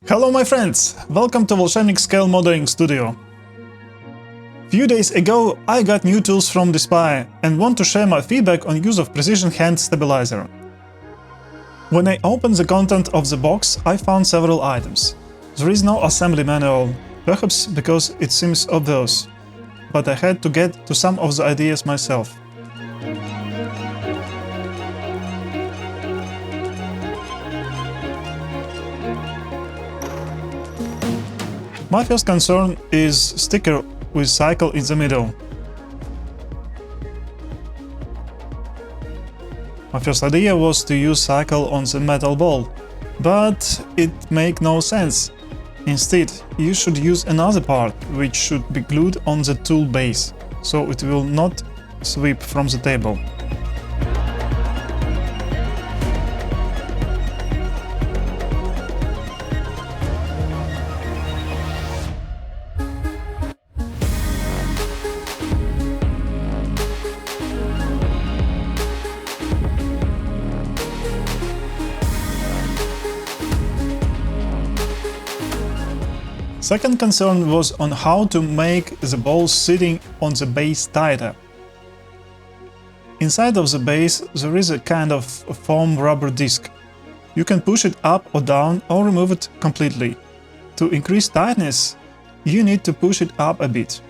Hello my friends! Welcome to Volshebnik Scale Modeling Studio. Few days ago I got new tools from Despire and want to share my feedback on use of Precision Hand Stabilizer. When I opened the content of the box, I found several items. There is no assembly manual, perhaps because it seems obvious, but I had to get to some of the ideas myself. My first concern is sticker with cycle in the middle. My first idea was to use cycle on the metal ball, but it makes no sense. Instead, you should use another part, which should be glued on the tool base, so it will not sweep from the table. Second concern was on how to make the ball sitting on the base tighter. Inside of the base there is a kind of foam rubber disc. You can push it up or down or remove it completely. To increase tightness, you need to push it up a bit.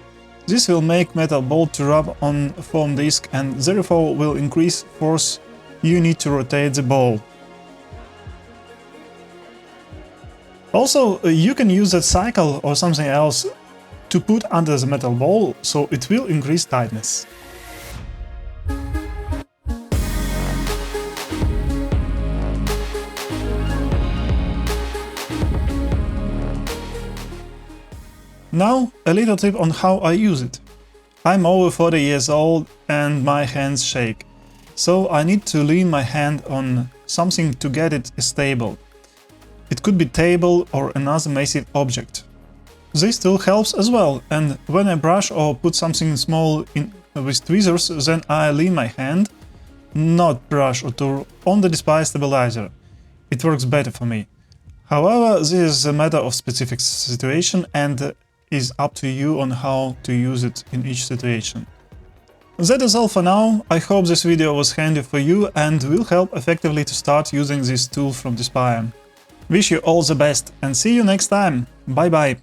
This will make metal ball to rub on foam disc and therefore will increase force you need to rotate the ball. Also, you can use that cycle or something else to put under the metal ball, so it will increase tightness. Now, a little tip on how I use it. I'm over 40 years old and my hands shake, so I need to lean my hand on something to get it stable. It could be table or another massive object. This tool helps as well, and when I brush or put something small in with tweezers, then I lean my hand, not brush or tool, on the Despire stabilizer. It works better for me. However, this is a matter of specific situation and is up to you on how to use it in each situation. That is all for now. I hope this video was handy for you and will help effectively to start using this tool from Despire. Wish you all the best and see you next time. Bye bye.